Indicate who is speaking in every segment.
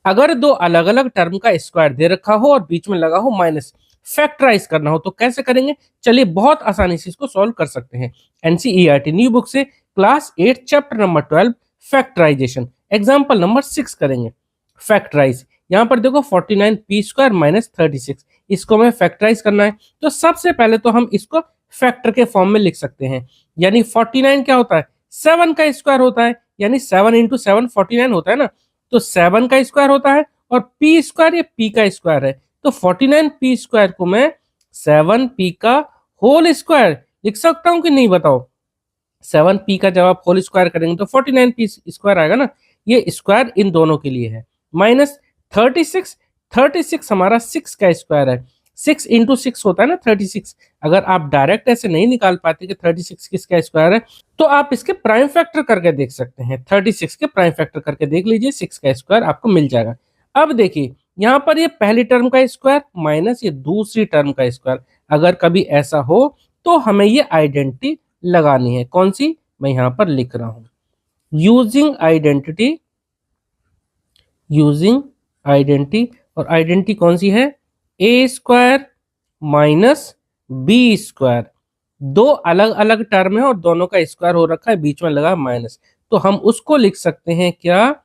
Speaker 1: अगर दो अलग अलग टर्म का स्क्वायर दे रखा हो और बीच में लगा हो माइनस, फैक्टराइज करना हो तो कैसे करेंगे? चलिए बहुत आसानी से इसको सॉल्व कर सकते हैं। एनसीईआरटी न्यू बुक से class 8 chapter number 12 factorization example number 6 करेंगे। फैक्टराइज, यहाँ पर देखो 49p² माइनस 36, इसको हमें फैक्टराइज करना है। तो सबसे पहले तो हम इसको फैक्टर के फॉर्म में लिख सकते हैं। यानी 49 क्या होता है? 7 का स्क्वायर होता है, यानी 7 इंटू 7 49 होता है ना। तो 7 का स्क्वायर होता है और पी स्क्वायर ये पी का स्क्वायर है। तो 49p स्क्वायर को मैं 7p का होल स्क्वायर लिख सकता हूं कि नहीं बताओ? 7p का जब आप होल स्क्वायर करेंगे तो 49p स्क्वायर आएगा ना। ये स्क्वायर इन दोनों के लिए है। माइनस 36, 36 हमारा 6 का स्क्वायर है। 6 इंटू 6 होता है ना 36। अगर आप डायरेक्ट ऐसे नहीं निकाल पाते कि 36 किसका स्क्वायर है, तो आप इसके प्राइम फैक्टर करके देख सकते हैं। 36 के प्राइम फैक्टर करके देख लीजिए, 6 का स्क्वायर आपको मिल जाएगा। अब देखिए यहाँ पर ये पहली टर्म का स्क्वायर माइनस ये दूसरी टर्म का स्क्वायर। अगर कभी ऐसा हो तो हमें ये आइडेंटिटी लगानी है। कौन सी? मैं यहां पर लिख रहा हूं, यूजिंग आइडेंटिटी, यूजिंग आइडेंटिटी। और आइडेंटिटी कौन सी है? ए स्क्वायर माइनस बी स्क्वायर। दो अलग अलग टर्म है और दोनों का स्क्वायर हो रखा है, बीच में लगा माइनस। तो हम उसको लिख सकते हैं क्या?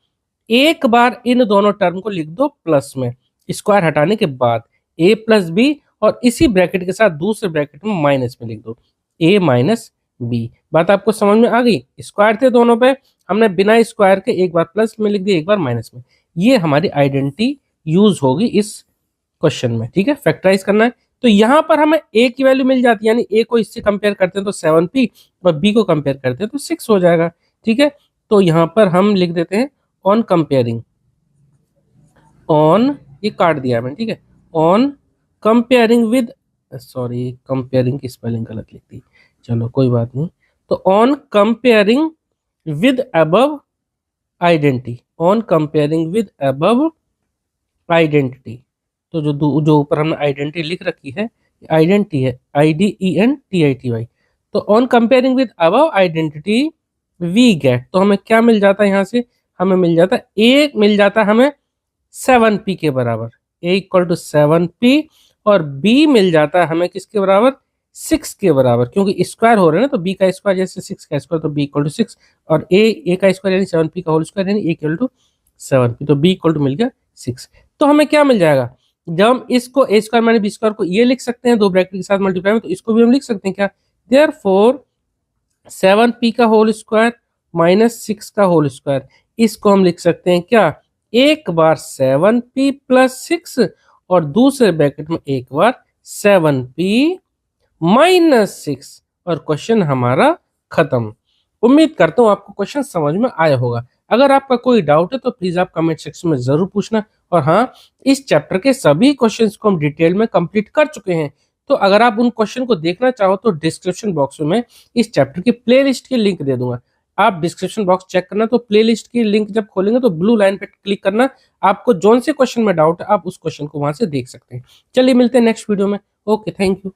Speaker 1: एक बार इन दोनों टर्म को लिख दो प्लस में, स्क्वायर हटाने के बाद ए प्लस बी, और इसी ब्रैकेट के साथ दूसरे ब्रैकेट में माइनस में लिख दो ए माइनस बी। बात आपको समझ में आ गई? स्क्वायर थे दोनों पे, हमने बिना स्क्वायर के एक बार प्लस में लिख दिया, एक बार माइनस में। ये हमारी आइडेंटिटी यूज होगी इस क्वेश्चन में। ठीक है, फैक्टराइज करना है। तो यहाँ पर हमें ए की वैल्यू मिल जाती है, यानी ए को इससे कंपेयर करते हैं तो 7p और बी को कंपेयर करते हैं तो 6 हो जाएगा। ठीक है, तो यहाँ पर हम लिख देते हैं ऑन कंपेयरिंग, ऑन, ये काट दिया मैंने, ठीक है, on comparing with, sorry comparing की स्पेलिंग गलत लिख दी, चलो कोई बात नहीं। तो on comparing with above identity, on comparing with above identity. तो जो ऊपर हमने आइडेंटिटी लिख रखी है, आइडेंटिटी है IDENTITY। तो on comparing with above identity we get, तो हमें क्या मिल जाता है यहाँ से? हमें मिल जाता है ए, मिल जाता है हमें 7p के बराबर, ए इक्वल टू 7p, और बी मिल जाता है हमें किसके बराबर? 6 के बराबर, क्योंकि स्क्वायर हो रहे हैं ना, तो बी का स्क्वायर जैसे 6 का स्क्वायर, तो बी इक्वल टू 6, और ए का स्क्वायर यानी 7p का होल स्क्वायर यानी ए इक्वल टू 7p, तो बी इक्वल टू मिल गया 6। तो हमें क्या मिल जाएगा? जब हम इसको ए स्क्वायर माइनस बी स्क्वायर को ये लिख सकते हैं दो ब्रैकेट के साथ मल्टीप्लाई में, तो इसको भी हम लिख सकते हैं क्या? देयरफॉर 7p का होल स्क्वायर माइनस 6 का होल स्क्वायर, इसको हम लिख सकते हैं क्या? एक बार 7p प्लस 6 और दूसरे ब्रैकेट में एक बार 7p माइनस 6, और क्वेश्चन हमारा खत्म। उम्मीद करता हूँ आपको क्वेश्चन समझ में आया होगा। अगर आपका कोई डाउट है तो प्लीज आप कमेंट सेक्शन में जरूर पूछना। और हाँ, इस चैप्टर के सभी क्वेश्चंस को हम डिटेल में कंप्लीट कर चुके हैं। तो अगर आप उन क्वेश्चन को देखना चाहो तो डिस्क्रिप्शन बॉक्स में मैं इस चैप्टर की प्लेलिस्ट की लिंक दे दूंगा। आप डिस्क्रिप्शन बॉक्स चेक करना, तो प्लेलिस्ट की लिंक जब खोलेंगे तो ब्लू लाइन पे क्लिक करना, आपको जोन से क्वेश्चन में डाउट है आप उस क्वेश्चन को वहां से देख सकते हैं। चलिए मिलते हैं नेक्स्ट वीडियो में। Okay, thank you.